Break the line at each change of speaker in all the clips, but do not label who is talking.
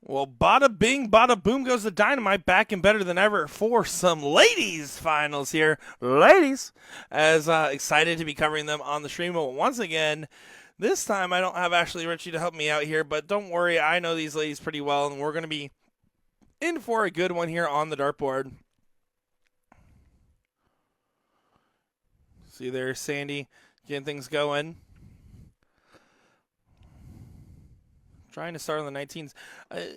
Well, bada bing, bada boom goes the dynamite, back and better than ever for some ladies finals here. Ladies, as excited to be covering them on the stream. But once again, this time I don't have Ashley Ritchie to help me out here, but don't worry, I know these ladies pretty well, and we're going to be in for a good one here on the dartboard. See there, Sandy getting things going. Trying to start on the 19s.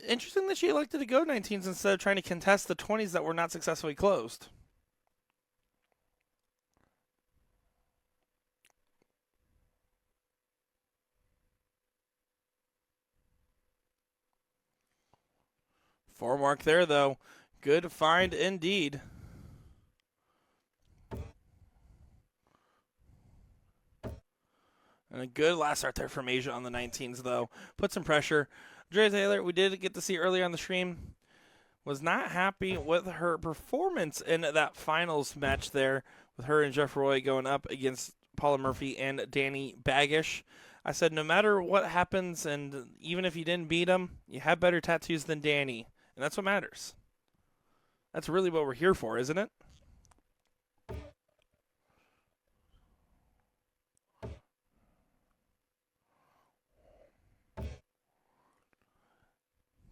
Interesting that she elected to go 19s instead of trying to contest the 20s that were not successfully closed. Four mark there, though. Good find indeed. And a good last start there from Asia on the 19s, though. Put some pressure. Andrea Taylor, we did get to see earlier on the stream, was not happy with her performance in that finals match there with her and Jeff Roy going up against Paula Murphy and Danny Baggish. I said, no matter what happens, and even if you didn't beat him, you have better tattoos than Danny. And that's what matters. That's really what we're here for, isn't it?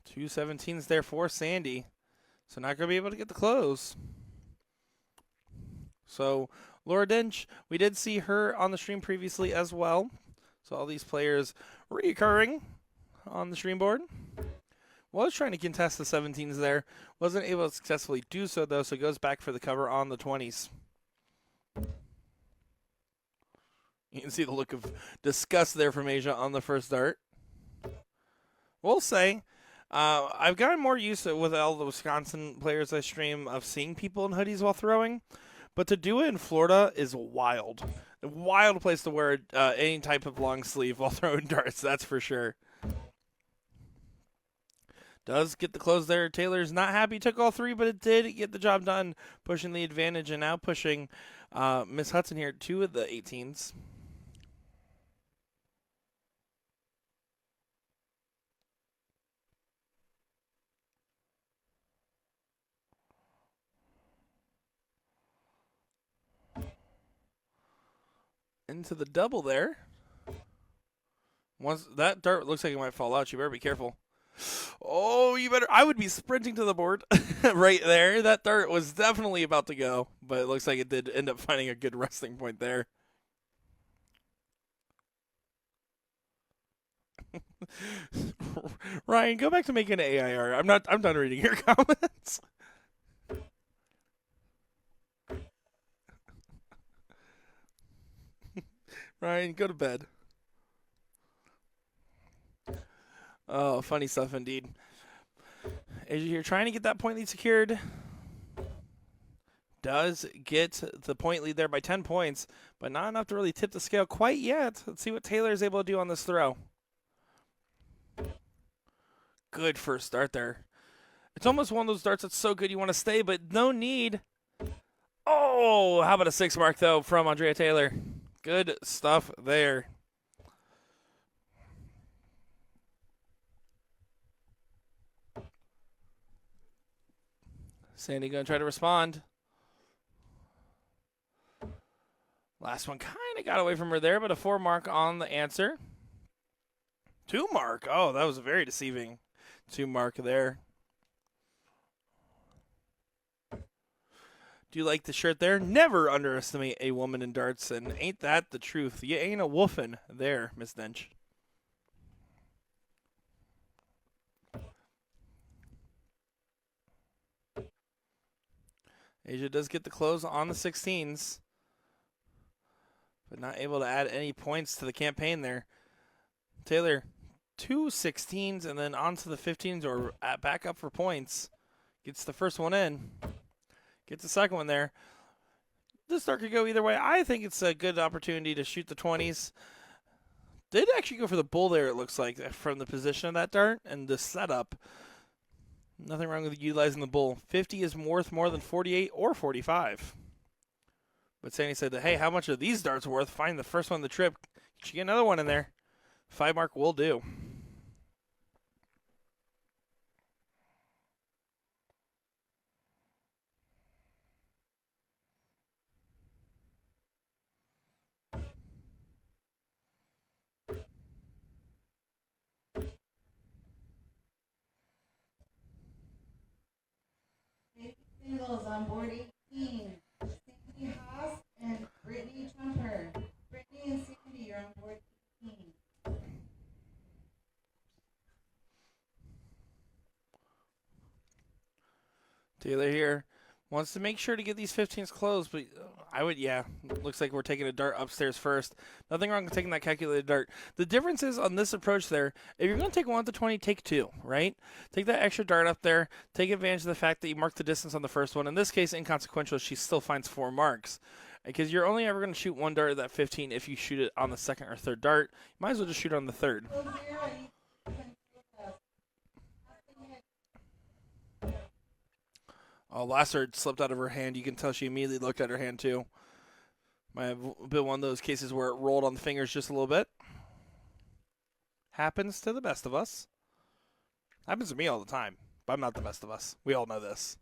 Two 17s there for Sandy. So not going to be able to get the close. So Laura Dintsch, we did see her on the stream previously as well. So all these players reoccurring on the stream board. Was trying to contest the 17s there. Wasn't able to successfully do so, though, so goes back for the cover on the 20s. You can see the look of disgust there from Asia on the first dart. We'll say, I've gotten more used to, with all the Wisconsin players I stream, of seeing people in hoodies while throwing. But to do it in Florida is wild. A wild place to wear any type of long sleeve while throwing darts, that's for sure. Does get the close there. Taylor's not happy, took all three, but it did get the job done, pushing the advantage, and now pushing Miss Hudson here to the 18s. Into the double there. Once that dart looks like it might fall out, you better be careful. Oh, you better. I would be sprinting to the board right there. That dart was definitely about to go, but it looks like it did end up finding a good resting point there. Ryan, go back to making an AIR. I'm done reading your comments. Ryan, go to bed. Oh, funny stuff indeed. As you're trying to get that point lead secured, does get the point lead there by 10 points, but not enough to really tip the scale quite yet. Let's see what Taylor is able to do on this throw. Good first start there. It's almost one of those darts that's so good you want to stay, but no need. Oh, how about a 6 mark, though, from Andrea Taylor. Good stuff there. Sandy going to try to respond. Last one kind of got away from her there, but a 4 mark on the answer. 2 mark. Oh, that was very deceiving. 2 mark there. Do you like the shirt there? Never underestimate a woman in darts, and ain't that the truth? You ain't a woofin' there, Miss Dintsch. Asia does get the close on the 16s, but not able to add any points to the campaign there. Taylor, 2 16s and then onto the 15s or back up for points. Gets the first one in. Gets the second one there. This start could go either way. I think it's a good opportunity to shoot the 20s. Did actually go for the bull there, it looks like, from the position of that dart and the setup. Nothing wrong with utilizing the bull. 50 is worth more than 48 or 45. But Sandy said, hey, how much are these darts worth? Find the first one on the trip. Get you get another one in there. 5 mark will do.
on board 18. Sandy Haas and Brittany Jumper. Brittany and Sandy, you're on board 18.
Taylor here wants to make sure to get these 15s closed, but looks like we're taking a dart upstairs first. Nothing wrong with taking that calculated dart. The difference is on this approach there, if you're going to take 1 to 20, take 2, right? Take that extra dart up there. Take advantage of the fact that you marked the distance on the first one. In this case, inconsequential, she still finds 4 marks. Because you're only ever going to shoot 1 dart at that 15 if you shoot it on the second or third dart. You might as well just shoot it on the third. Oh, Lasser slipped out of her hand. You can tell she immediately looked at her hand, too. Might have been one of those cases where it rolled on the fingers just a little bit. Happens to the best of us. Happens to me all the time, but I'm not the best of us. We all know this.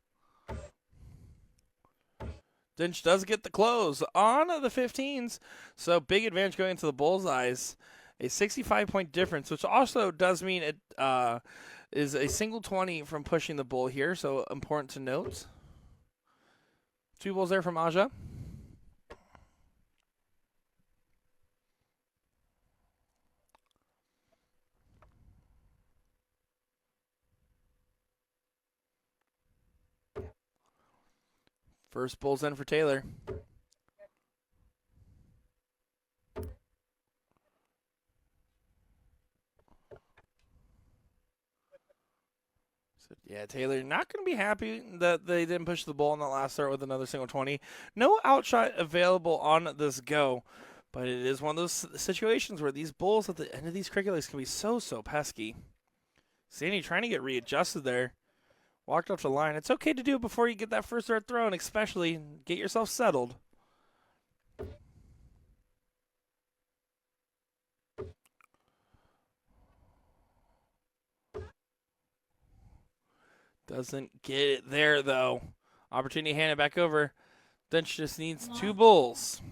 Dintsch does get the close on the 15s, so big advantage going into the bullseyes. A 65-point difference, which also does mean it is a single 20 from pushing the bull here, so important to note. 2 bulls there from Aaja. First bull's in for Taylor. So, yeah, Taylor not going to be happy that they didn't push the bull on that last start with another single 20. No outshot available on this go, but it is one of those situations where these bulls at the end of these curriculars can be so pesky. Sandy trying to get readjusted there. Walked off the line. It's okay to do it before you get that first dart thrown, especially get yourself settled. Doesn't get it there, though. Opportunity handed back over. Dintsch just needs 2 bulls.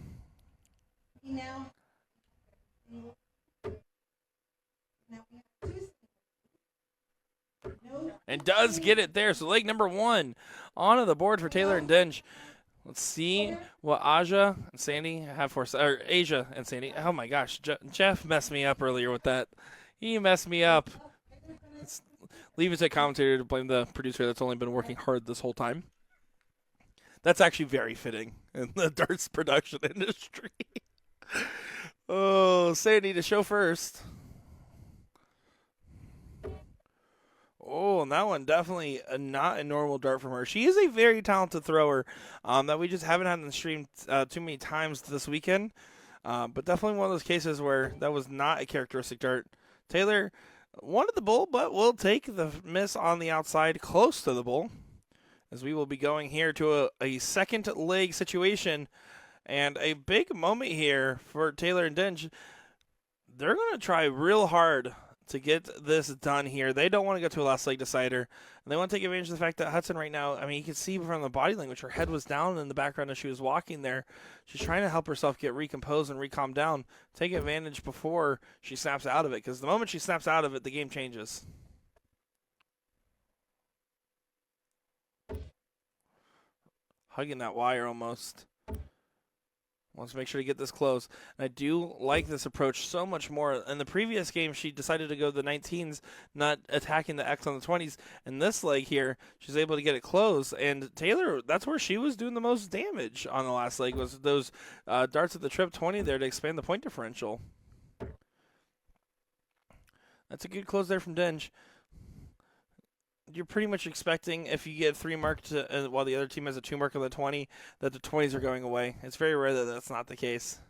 And does get it there. So leg number 1 onto the board for Taylor and Dintsch. Let's see what Aaja and Sandy have for us. Or Aaja and Sandy. Oh, my gosh. Jeff messed me up earlier with that. He messed me up. Leave it to a commentator to blame the producer that's only been working hard this whole time. That's actually very fitting in the darts production industry. Oh, Sandy to show first. Oh, and that one definitely not a normal dart from her. She is a very talented thrower that we just haven't had in the stream too many times this weekend. But definitely one of those cases where that was not a characteristic dart. Taylor wanted the bull, but will take the miss on the outside close to the bull. As we will be going here to a second leg situation. And a big moment here for Taylor and Dintsch. They're going to try real hard to get this done here. They don't want to go to a last leg decider. And they want to take advantage of the fact that Hudson right now, I mean, you can see from the body language, her head was down in the background as she was walking there. She's trying to help herself get recomposed and recalm down. Take advantage before she snaps out of it, because the moment she snaps out of it, the game changes. Hugging that wire almost. Wants to make sure to get this close. And I do like this approach so much more. In the previous game, she decided to go the 19s, not attacking the X on the 20s. In this leg here, she's able to get it close. And Taylor, that's where she was doing the most damage on the last leg, was those darts at the trip 20 there to expand the point differential. That's a good close there from Dintsch. You're pretty much expecting, if you get 3 marked while the other team has a 2 mark on the 20, that the 20s are going away. It's very rare that that's not the case.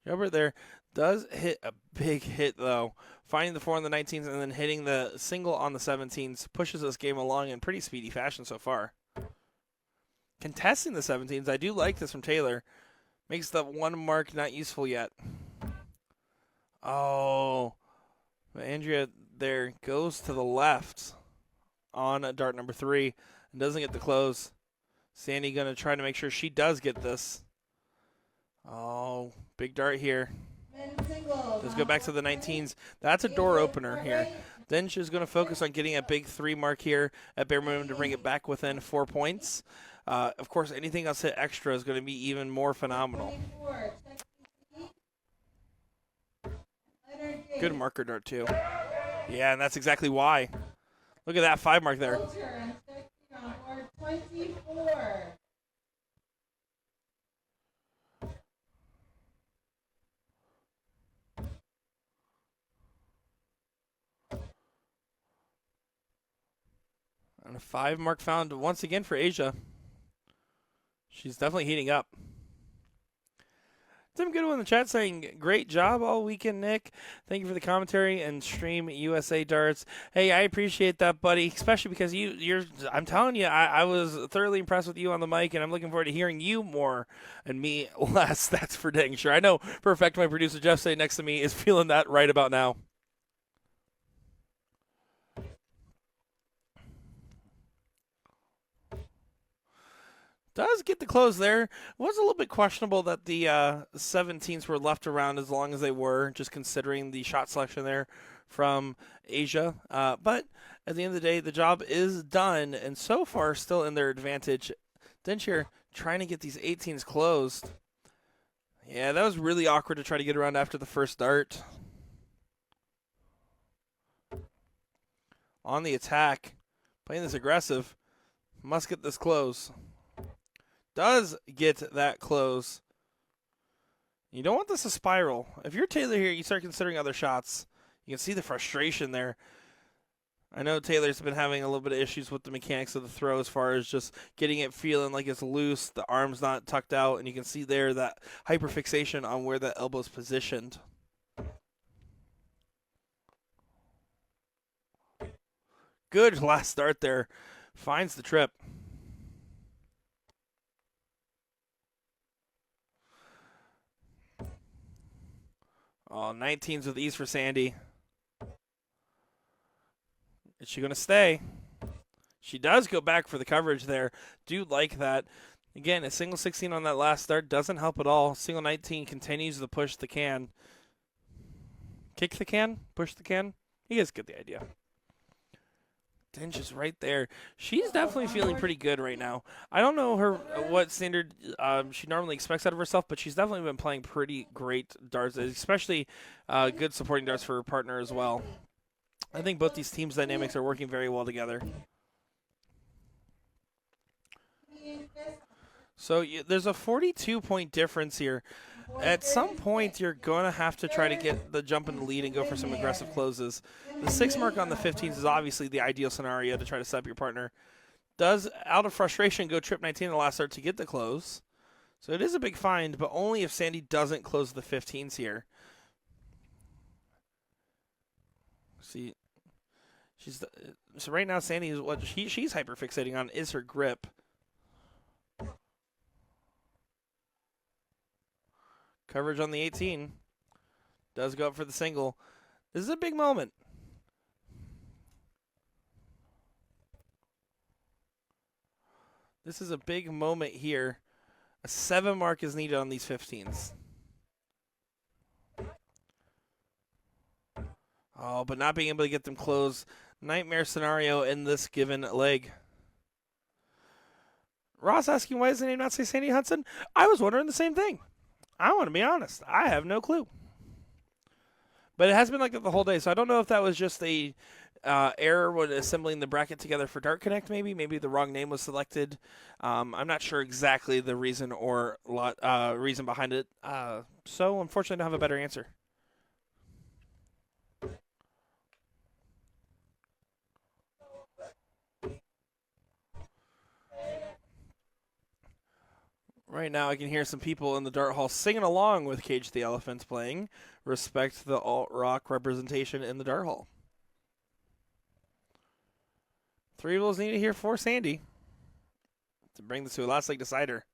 Jalbert there does hit a big hit, though. Finding the 4 on the 19s and then hitting the single on the 17s pushes this game along in pretty speedy fashion so far. Contesting the 17s, I do like this from Taylor. Makes the 1 mark not useful yet. Oh, but Andrea there goes to the left on dart number 3 and doesn't get the close. Sandy going to try to make sure she does get this. Oh, big dart here. Let's go back to the 19s. That's a door opener here. Dintsch is going to focus on getting a big 3 mark here at bare minimum to bring it back within 4 points. Of course, anything else hit extra is going to be even more phenomenal.
24, check PC. Letter J.
Good marker dart, too. Yeah, and that's exactly why. Look at that 5 mark there.
Culture and check C on board 24.
And a 5 mark found once again for Asia. She's definitely heating up. Tim Goodwin in the chat saying, great job all weekend, Nick. Thank you for the commentary and stream USA Darts. Hey, I appreciate that, buddy, especially because I'm telling you, I was thoroughly impressed with you on the mic, and I'm looking forward to hearing you more and me less. That's for dang sure. I know for a fact my producer, Jeff, sitting next to me, is feeling that right about now. Does get the close there. It was a little bit questionable that the 17s were left around as long as they were, just considering the shot selection there from Asia. But at the end of the day, the job is done, and so far still in their advantage. Dintsch here trying to get these 18s closed. Yeah, that was really awkward to try to get around after the first dart. On the attack, playing this aggressive. Must get this close. Does get that close. You don't want this to spiral. If you're Taylor here, you start considering other shots. You can see the frustration there. I know Taylor's been having a little bit of issues with the mechanics of the throw as far as just getting it feeling like it's loose, the arm's not tucked out, and you can see there that hyperfixation on where the elbow's positioned. Good last start there. Finds the trip. Oh, 19s with ease for Sandy. Is she going to stay? She does go back for the coverage there. Do like that. Again, a single 16 on that last start doesn't help at all. Single 19 continues to push the can. Kick the can? Push the can? You guys get the idea. Dintsch is right there. She's definitely feeling pretty good right now. I don't know what standard she normally expects out of herself, but she's definitely been playing pretty great darts, especially good supporting darts for her partner as well. I think both these teams' dynamics are working very well together. So there's a 42-point difference here. At some point, you're going to have to try to get the jump in the lead and go for some aggressive closes. The 6 mark on the 15s is obviously the ideal scenario to try to set up your partner. Does, out of frustration, go trip 19 in the last start to get the close. So it is a big find, but only if Sandy doesn't close the 15s here. See, so right now Sandy is what she's hyperfixating on is her grip. Coverage on the 18. Does go up for the single. This is a big moment. This is a big moment here. A 7 mark is needed on these 15s. Oh, but not being able to get them closed. Nightmare scenario in this given leg. Ross asking, why does the name not say Sandy Hudson? I was wondering the same thing. I want to be honest. I have no clue. But it has been like that the whole day, so I don't know if that was just a error when assembling the bracket together for Dart Connect, maybe. Maybe the wrong name was selected. I'm not sure exactly the reason or reason behind it. So, unfortunately, I don't have a better answer. Right now, I can hear some people in the dart hall singing along with Cage the Elephants playing. Respect the alt-rock representation in the dart hall. 3 rules needed here for Sandy to bring this to a last leg decider.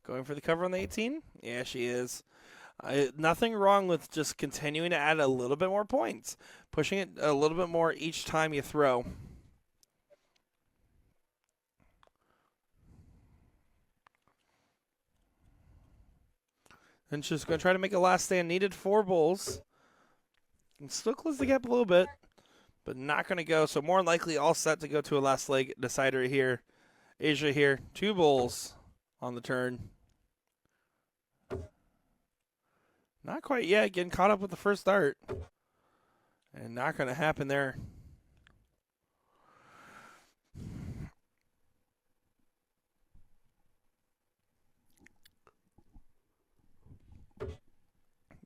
Going for the cover on the 18? Yeah, she is. Nothing wrong with just continuing to add a little bit more points. Pushing it a little bit more each time you throw. And just going to try to make a last stand. Needed 4 bulls. And still close the gap a little bit, but not going to go. So more than likely all set to go to a last leg decider here. Asia here. 2 bulls on the turn. Not quite yet. Getting caught up with the first dart. And not going to happen there.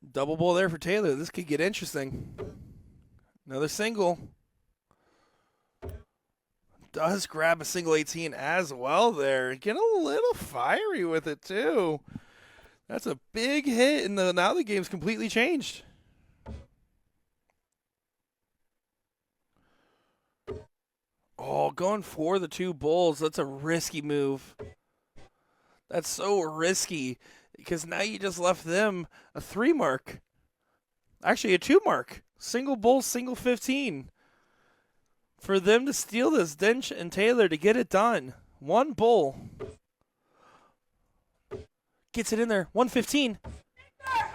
Double bull there for Taylor. This could get interesting. Another single. Does grab a single 18 as well there. Getting a little fiery with it too. That's a big hit, and now the game's completely changed. Oh, going for the 2 bulls. That's a risky move. That's so risky because now you just left them a 3 mark. Actually, a 2 mark. Single bull, single 15. For them to steal this, Dintsch and Taylor to get it done. 1 bull. Gets it in there. 115.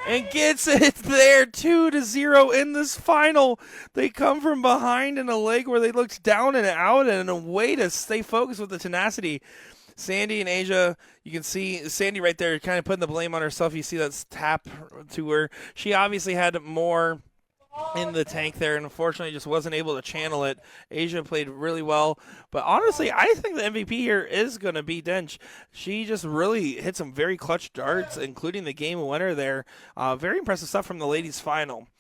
And gets it there. 2-0 in this final. They come from behind in a leg where they looked down and out, and a way to stay focused with the tenacity. Sandy and Asia, you can see Sandy right there kind of putting the blame on herself. You see that tap to her. She obviously had more in the tank there, and unfortunately just wasn't able to channel it. Asia played really well, but honestly, I think the MVP here is going to be Dintsch. She just really hit some very clutch darts, including the game winner there. Very impressive stuff from the ladies' final.